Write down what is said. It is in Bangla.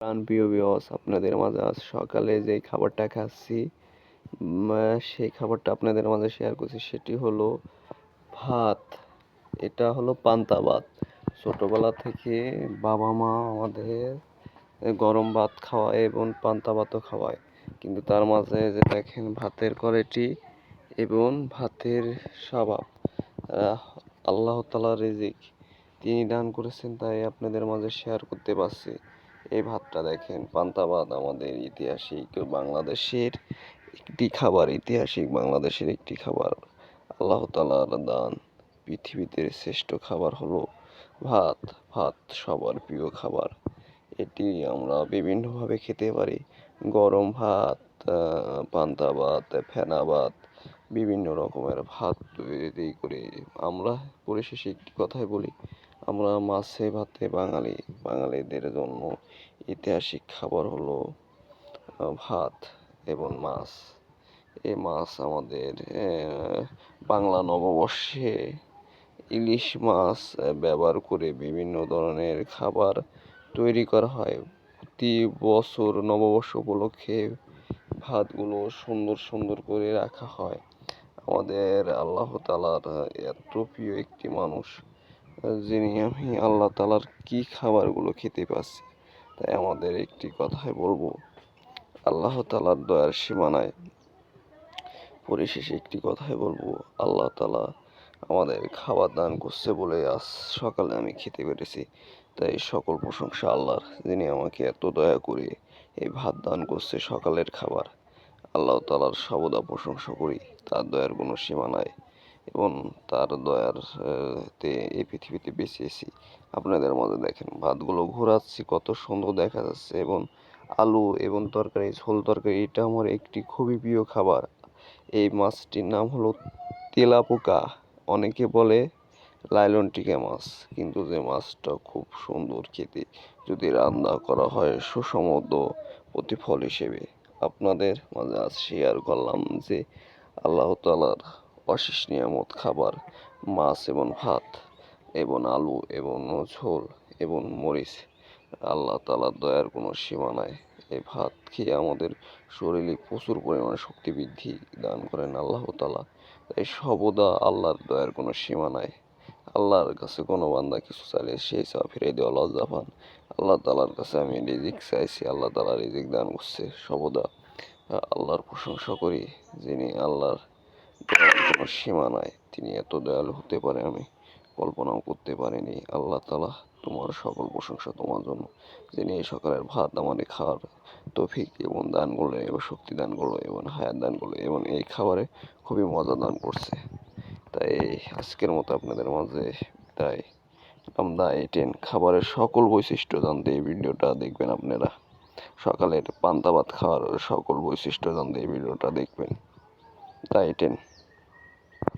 প্রাণপ্রিয় ভিউয়ার্স, আপনাদের মাঝে আজ সকালে যে খাবারটা খাচ্ছি সেই খাবারটা আপনাদের মাঝে শেয়ার করছি। সেটি হলো ভাত। এটা হলো পান্তা ভাত। ছোটবেলা থেকে বাবা মা আমাদের গরম ভাত খাওয়ায় এবং পান্তা ভাতও খাওয়ায়, কিন্তু তার মাঝে যে দেখেন ভাতের কোয়ালিটি এবং ভাতের স্বভাব, আল্লাহ তাআলার রিজিক তিনি দান করেছেন, তাই আপনাদের মাঝে শেয়ার করতে পারছি। এই ভাতটা দেখেন, পান্তা ভাত আমাদের ঐতিহাসিক বাংলাদেশের একটি খাবার, ঐতিহাসিক বাংলাদেশের একটি খাবার। আল্লাহ তাআলার দান। পৃথিবীতে শ্রেষ্ঠ খাবার হলো ভাত। ভাত সবার প্রিয় খাবার। এটি আমরা বিভিন্নভাবে খেতে পারি। গরম ভাত, পান্তা ভাত, ফেনা ভাত, বিভিন্ন রকমের ভাত তৈরি করে আমরা। পরিশেষে একটি কথাই বলি, আমরা মাছে ভাতে বাঙালি। বাঙালিদের জন্য ঐতিহাসিক খাবার হলো ভাত এবং মাছ। এই মাছ আমাদের বাংলা নববর্ষে ইলিশ মাছ ব্যবহার করে বিভিন্ন ধরনের খাবার তৈরি করা হয়। প্রতি বছর নববর্ষ উপলক্ষে ভাতগুলো সুন্দর সুন্দর করে রাখা হয়। আমাদের আল্লাহ তাআলার এত প্রিয় একটি মানুষ, যিনি আমি আল্লাহ তাআলার কি খাবারগুলো খেতে পাচ্ছি, তাই আমাদের একটি কথাই বলবো, আল্লাহ তাআলার দয়ার সীমা নাই। পরিশেষে একটি কথাই বলবো, আল্লাহ তাআলা আমাদের খাবার দান করছে বলে আজ সকালে আমি খেতে পেরেছি। তাই সকল প্রশংসা আল্লাহর, যিনি আমাকে এত দয়া করে এই ভাত দান করছে, সকালের খাবার। আল্লাহ তাআলার সর্বদা প্রশংসা করি, তার দয়ার কোনো সীমা নাই এবং তার দয়ার তে এই পৃথিবীতে বেঁচে আছি। আপনাদের মাঝে দেখেন ভাতগুলো ঘোরাচ্ছি, কত সুন্দর দেখা যাচ্ছে, এবং আলু এবং তরকারি, ঝোল তরকারি, এটা আমার একটি খুবই প্রিয় খাবার। এই মাছটির নাম হলো তেলাপোকা, অনেকে বলে লাইলন টিকা মাছ, কিন্তু যে মাছটা খুব সুন্দর খেতে যদি রান্না করা হয় সুসমুদ্র প্রতিফল হিসেবে। আপনাদের মাঝে আজ শেয়ার করলাম যে আল্লাহ তাআলার অশেষ নিয়ামত খাবার মাছ এবং ভাত এবং আলু এবং ঝোল এবং মরিচ। আল্লাহ তাআলার দয়ার কোনো সীমা নাই। এই ভাত খেয়ে আমাদের শরীরে প্রচুর পরিমাণে শক্তি বৃদ্ধি দান করেন আল্লাহ তাআলা। তাই সর্বদা আল্লাহর দয়ার কোনো সীমা নাই। আল্লাহর কাছে কোনো বান্দা কিছু চাইলে সেই চাওয়া ফিরিয়ে দেওয়া লজ্জা পান। আল্লাহ তাআলার কাছে আমি রিজিক চাইছি, আল্লাহ তাআলা রিজিক দান করছে। সর্বদা আল্লাহর প্রশংসা করি, যিনি আল্লাহর দয়ার কোনো সীমা নাই। তিনি এত দয়ালু হতে পারে আমি কল্পনাও করতে পারিনি। আল্লাহ তাআলা, তোমার সকল প্রশংসা তোমার জন্য, যিনি এই সকালের ভাত আমাদের খাওয়ার তৌফিক এবং দান করলো এবং শক্তি দান করলো এবং হায়াত দান করলো এবং এই খাবারে খুবই মজা দান করছে। তাই আজকের মতো আপনাদের মাঝে তাই আমরা এই খাবারের সকল বৈশিষ্ট্য জানতে এই ভিডিওটা দেখবেন। আপনারা সকালের পান্তা ভাত খাওয়ার সকল বৈশিষ্ট্য জানতে এই ভিডিওটা দেখবেন। তাই